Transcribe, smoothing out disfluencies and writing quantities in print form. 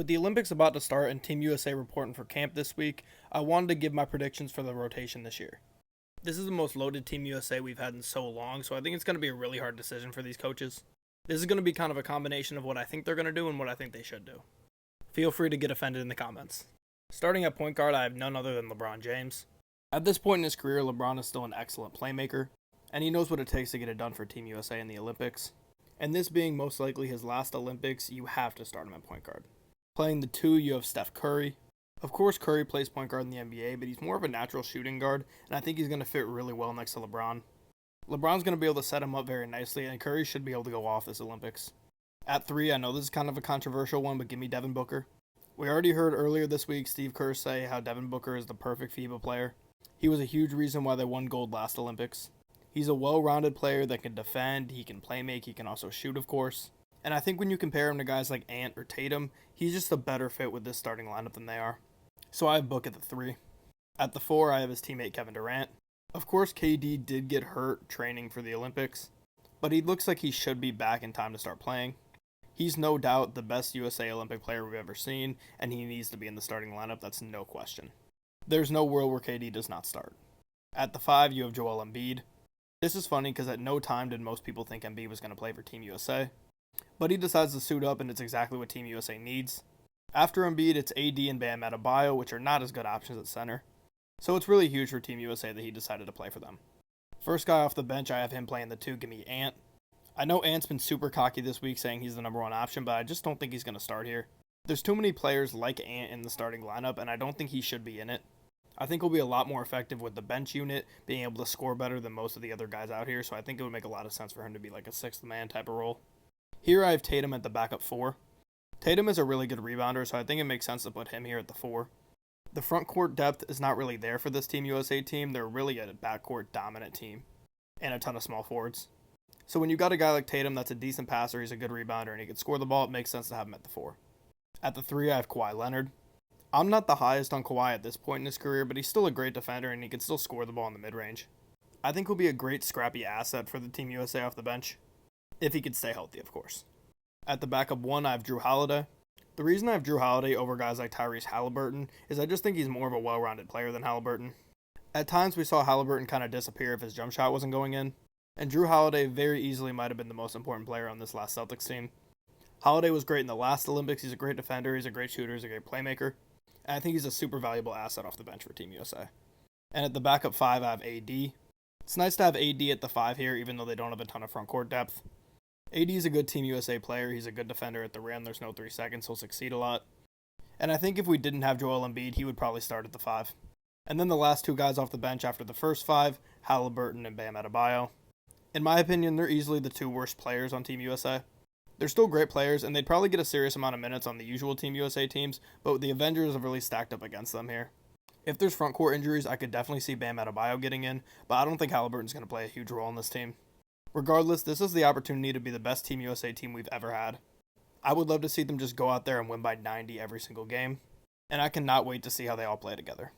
With the Olympics about to start and Team USA reporting for camp this week, I wanted to give my predictions for the rotation this year. This is the most loaded Team USA we've had in so long, so I think it's going to be a really hard decision for these coaches. This is going to be kind of a combination of what I think they're going to do and what I think they should do. Feel free to get offended in the comments. Starting at point guard, I have none other than LeBron James. At this point in his career, LeBron is still an excellent playmaker, and he knows what it takes to get it done for Team USA in the Olympics. And this being most likely his last Olympics, you have to start him at point guard. Playing the two, you have Steph Curry. Of course, Curry plays point guard in the NBA, but he's more of a natural shooting guard, and I think he's going to fit really well next to LeBron. LeBron's going to be able to set him up very nicely, and Curry should be able to go off this Olympics. At 3, I know this is kind of a controversial one, but give me Devin Booker. We already heard earlier this week Steve Kerr say how Devin Booker is the perfect FIBA player. He was a huge reason why they won gold last Olympics. He's a well-rounded player that can defend, he can play make, he can also shoot, of course. And I think when you compare him to guys like Ant or Tatum, he's just a better fit with this starting lineup than they are. So I have Book at the 3. At the 4, I have his teammate Kevin Durant. Of course, KD did get hurt training for the Olympics, but he looks like he should be back in time to start playing. He's no doubt the best USA Olympic player we've ever seen, and he needs to be in the starting lineup, that's no question. There's no world where KD does not start. At the 5, you have Joel Embiid. This is funny because at no time did most people think Embiid was going to play for Team USA. But he decides to suit up, and it's exactly what Team USA needs. After Embiid, it's AD and Bam Adebayo, which are not as good options at center. So it's really huge for Team USA that he decided to play for them. First guy off the bench, I have him playing the 2, give me Ant. I know Ant's been super cocky this week saying he's the number 1 option, but I just don't think he's going to start here. There's too many players like Ant in the starting lineup, and I don't think he should be in it. I think he'll be a lot more effective with the bench unit, being able to score better than most of the other guys out here, so I think it would make a lot of sense for him to be like a 6th man type of role. Here I have Tatum at the backup 4. Tatum is a really good rebounder, so I think it makes sense to put him here at the 4. The front court depth is not really there for this Team USA team. They're really a backcourt dominant team and a ton of small forwards. So when you got a guy like Tatum that's a decent passer, he's a good rebounder, and he can score the ball, it makes sense to have him at the 4. At the 3, I have Kawhi Leonard. I'm not the highest on Kawhi at this point in his career, but he's still a great defender, and he can still score the ball in the mid-range. I think he'll be a great scrappy asset for the Team USA off the bench, if he could stay healthy, of course. At the backup 1, I have Jrue Holiday. The reason I have Jrue Holiday over guys like Tyrese Halliburton is I just think he's more of a well-rounded player than Halliburton. At times, we saw Halliburton kind of disappear if his jump shot wasn't going in, and Jrue Holiday very easily might have been the most important player on this last Celtics team. Holiday was great in the last Olympics. He's a great defender, he's a great shooter, he's a great playmaker, and I think he's a super valuable asset off the bench for Team USA. And at the backup 5, I have AD. It's nice to have AD at the 5 here, even though they don't have a ton of front court depth. AD is a good Team USA player. He's a good defender at the rim. There's no 3 seconds. He'll succeed a lot. And I think if we didn't have Joel Embiid, he would probably start at the 5. And then the last 2 guys off the bench after the first 5, Halliburton and Bam Adebayo. In my opinion, they're easily the 2 worst players on Team USA. They're still great players, and they'd probably get a serious amount of minutes on the usual Team USA teams, but the Avengers have really stacked up against them here. If there's front court injuries, I could definitely see Bam Adebayo getting in, but I don't think Halliburton's going to play a huge role in this team. Regardless, this is the opportunity to be the best Team USA team we've ever had. I would love to see them just go out there and win by 90 every single game, and I cannot wait to see how they all play together.